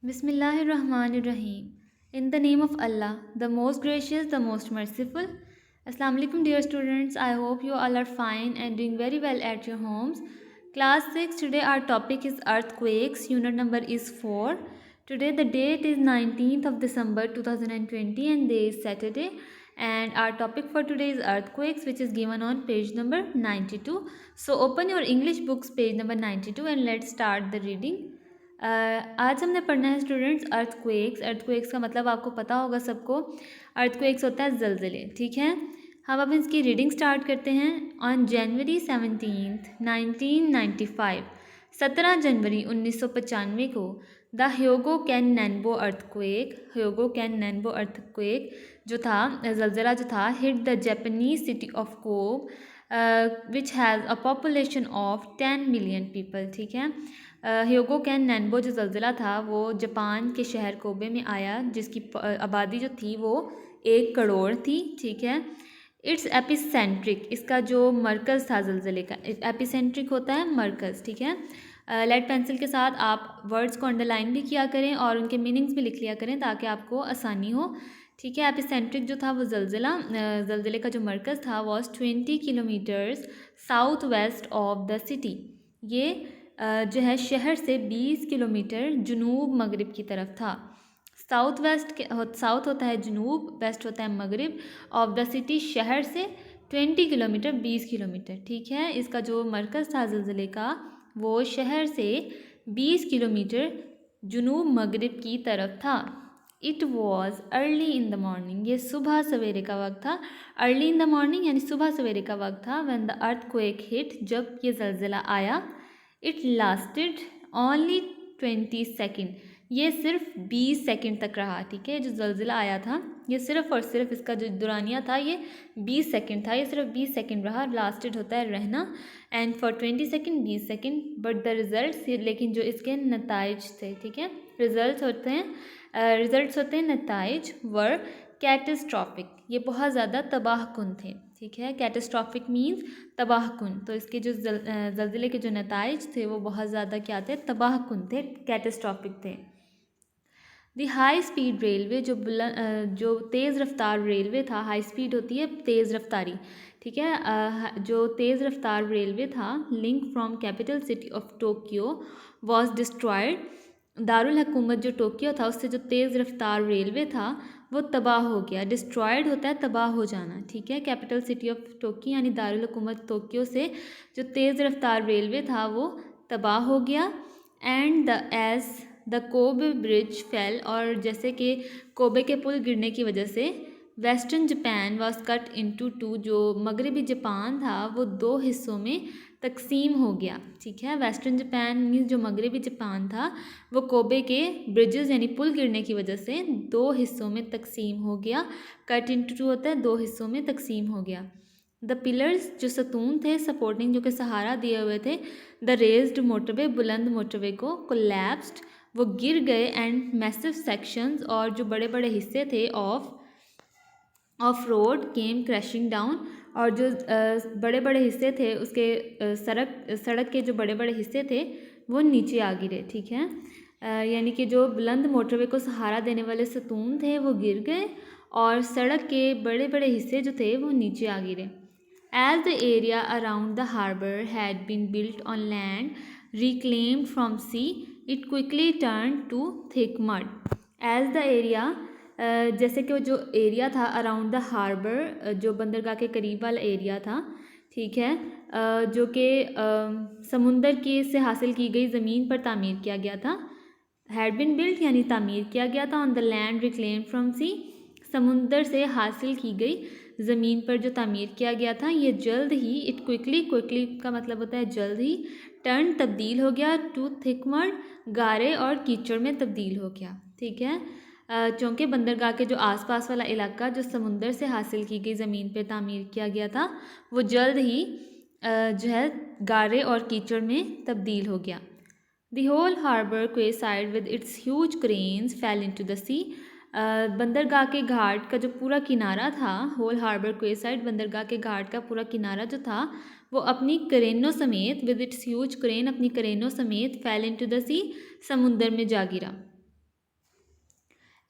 Bismillahirrahmanirrahim. In the name of Allah, the most gracious, the most merciful. Assalamu alaikum, dear students. I hope you all are fine and doing very well at your homes. Class 6, today our topic is earthquakes. Unit number is 4. Today the date is 19th of December 2020 and day is Saturday. And our topic for today is earthquakes, which is given on page number 92. So open your English books, page number 92, and let's start the reading. आज हमने पढ़ना है students earthquakes. Earthquakes का मतलब आपको पता होगा सबको, अर्थक्वेक्स होता है ज़लज़ले, ठीक है। हम अब इसकी रीडिंग स्टार्ट करते हैं। ऑन जनवरी 17 1995, 17 जनवरी 1995 को the Hyogo ken Nanbu earthquake जो था, ज़लज़ला जो था, hit the Japanese city of Kobe which has a population of 10 million people, ठीक है। ह्योगो कैन नैनबो जो ज़लज़ला था वो जापान के शहर कोबे में आया, जिसकी आबादी जो थी वो 1 करोड़ थी, ठीक है। इट्स एपिसेंट्रिक, इसका जो मरकज़ था ज़लज़ले का, एपिसेंट्रिक होता है मरकज़, ठीक है। लेड पेंसिल के साथ आप वर्ड्स को अंडरलाइन भी किया करें और उनके मीनिंग्स भी लिख लिया करें ताकि आपको आसानी हो, ठीक है। एपिसेंट्रिक जो था वो ज़लज़ले का जो मरकज़ था was 20 kilometres south west of the city. ये जो है शहर से 20 किलोमीटर जुनूब मगरिब की तरफ था। साउथ होता है जुनूब, वेस्ट होता है मगरिब, ऑफ द सिटी शहर से 20 किलोमीटर 20 किलोमीटर, ठीक है। इसका जो मरकज़ था ज़लज़ले का वो शहर से 20 किलोमीटर जुनूब मगरिब की तरफ था। It was early in the morning, ये सुबह सवेरे का वक्त था। अर्ली इन द मॉर्निंग यानी सुबह सवेरे का वक्त था। व्हेन द अर्थक्वेक हिट, जब ये ज़लज़ला आया। इट लास्टेड ओनली 20 सेकेंड, ये सिर्फ 20 सेकेंड तक रहा, ठीक है। जो ज़लज़ला आया था ये सिर्फ और सिर्फ, इसका जो दुरानिया था ये 20 सेकेंड था, ये सिर्फ 20 सेकेंड रहा। लास्टेड होता है रहना, and for 20 second 20 second, but the result, लेकिन जो इसके नताइज थे, ठीक है, रिज़ल्ट्स होते हैं नताइज वर कैटेस्ट्रॉफिक, ये बहुत ज़्यादा तबाहकुन थे, ठीक है। कैटेस्ट्रॉफिक मीन्स तबाहकुन, तो इसके जो ज़लज़ले के जो नताइज थे वो बहुत ज़्यादा क्या थे, तबाहकुन थे, कैटेस्ट्रॉफिक थे। दी हाई स्पीड रेलवे, जो तेज़ रफ्तार रेलवे था, हाई स्पीड होती है तेज़ रफ्तारी, ठीक है। जो तेज़ रफ्तार रेलवे था, link from capital city of Tokyo was destroyed, Darul हुकूमत जो टोक्यो था उससे जो तेज़ रफ्तार रेलवे था वो तबाह हो गया। डिस्ट्रॉयड होता है तबाह हो जाना, ठीक है। कैपिटल सिटी ऑफ टोक्यो यानी दारुल हुकूमत टोक्यो से जो तेज़ रफ्तार रेलवे था वो तबाह हो गया। And the Kobe bridge fail, और जैसे कि कोबे के पुल गिरने की वजह से western Japan was cut into 2, जो मगरबी जापान था वो 2 हिस्सों में तकसीम हो गया, ठीक है। वेस्टर्न जापान मीन्स जो मगरबी जापान था वो कोबे के ब्रिजेस यानी पुल गिरने की वजह से 2 हिस्सों में तकसीम हो गया। कट इनटू 2 होता है 2 हिस्सों में तकसीम हो गया। द पिलर्स, जो सतून थे सपोर्टिंग, जो कि सहारा दिए हुए थे द रेज्ड मोटरवे, बुलंद मोटरवे को, कोलैप्स्ड, वो गिर गए। एंड मैसिव सेक्शंस, और जो बड़े बड़े हिस्से थे of road came crashing down, और जो बड़े बड़े हिस्से थे उसके सड़क के जो बड़े बड़े हिस्से थे वो नीचे आ गिरे, ठीक है। यानी कि जो बुलंद मोटरवे को सहारा देने वाले सतून थे वो गिर गए और सड़क के बड़े बड़े हिस्से जो थे वो नीचे आ गिरे। As the area around the harbour had been built on land reclaimed from sea, it quickly turned to thick mud. As the area, जैसे कि वो जो एरिया था अराउंड द हार्बर, जो बंदरगाह के करीब वाला एरिया था, ठीक है, जो कि समुंदर के से हासिल की गई ज़मीन पर तामीर किया गया था। हैड बिन बिल्ट यानी तामीर किया गया था। On the land reclaim from sea, समुंदर से हासिल की गई ज़मीन पर जो तामीर किया गया था ये जल्द ही, इट क्विकली का मतलब होता है जल्द ही, टर्न तब्दील हो गया, टू थिक मड, गारे और कीचड़ में तब्दील हो गया, ठीक है। चूँकि बंदरगाह के जो आसपास वाला इलाका जो समुंदर से हासिल की गई ज़मीन पर तामीर किया गया था वो जल्द ही जो है गारे और कीचड़ में तब्दील हो गया। The whole harbour quayside with its huge cranes fell into the sea. बंदरगाह के घाट का जो पूरा किनारा था, होल हार्बर क्वेसाइड, बंदरगाह के घाट का पूरा किनारा जो था वो अपनी करेनों समेत, विद इट्स ह्यूज क्रेन, अपनी करेनों समेत, फेल इनटू द सी, समुंदर में जा गिरा।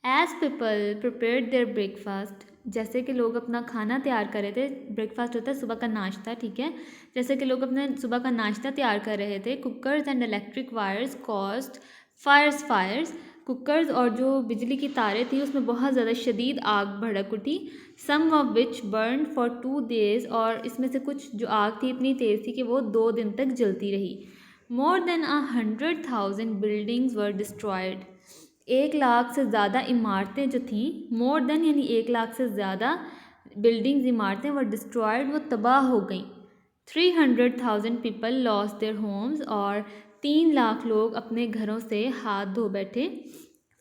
As people prepared their breakfast, जैसे कि लोग अपना खाना तैयार कर रहे थे। ब्रेकफास्ट होता है सुबह का नाश्ता, ठीक है। जैसे कि लोग अपना सुबह का नाश्ता तैयार कर रहे थे, cookers and electric wires caused fires, cookers और जो बिजली की तारें थी उसमें बहुत ज़्यादा शदीद आग भड़क उठी। Some of which burn for 2 days, और इसमें से कुछ जो आग थी इतनी तेज़ थी कि वो 2 दिन तक जलती रही। More than 100,000 buildings were destroyed, 1 lakh से ज़्यादा इमारतें जो थीं, मोर देन यानी 1 लाख से ज़्यादा बिल्डिंग्स इमारतें वर डिस्ट्रॉयड, वो तबाह हो गई। 300,000 पीपल लॉस देयर होम्स, और 3 लाख लोग अपने घरों से हाथ धो बैठे।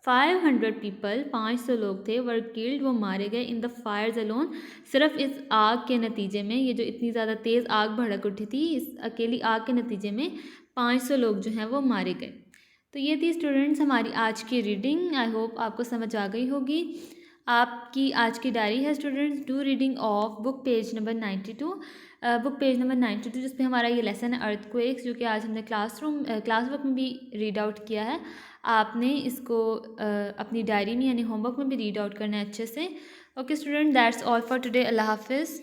500 पीपल, 500 लोग थे, वर किल्ड, वो मारे गए, इन द फायर्स अलोन, सिर्फ इस आग के नतीजे में। ये जो इतनी ज़्यादा तेज़ आग भड़क उठी थी, इस अकेली आग के नतीजे में 500 लोग जो हैं वो मारे गए। तो ये थी स्टूडेंट्स हमारी आज की रीडिंग। आई होप आपको समझ आ गई होगी। आपकी आज की डायरी है students, do reading of book page number 92, book page number 92 जिसमें हमारा ये लेसन है अर्थक्वेक्स, जो कि आज हमने क्लास वर्क में भी रीड आउट किया है। आपने इसको अपनी डायरी में यानी होमवर्क में भी रीड आउट करना है अच्छे से। Okay student, that's all for today. अल्लाह हाफिज़।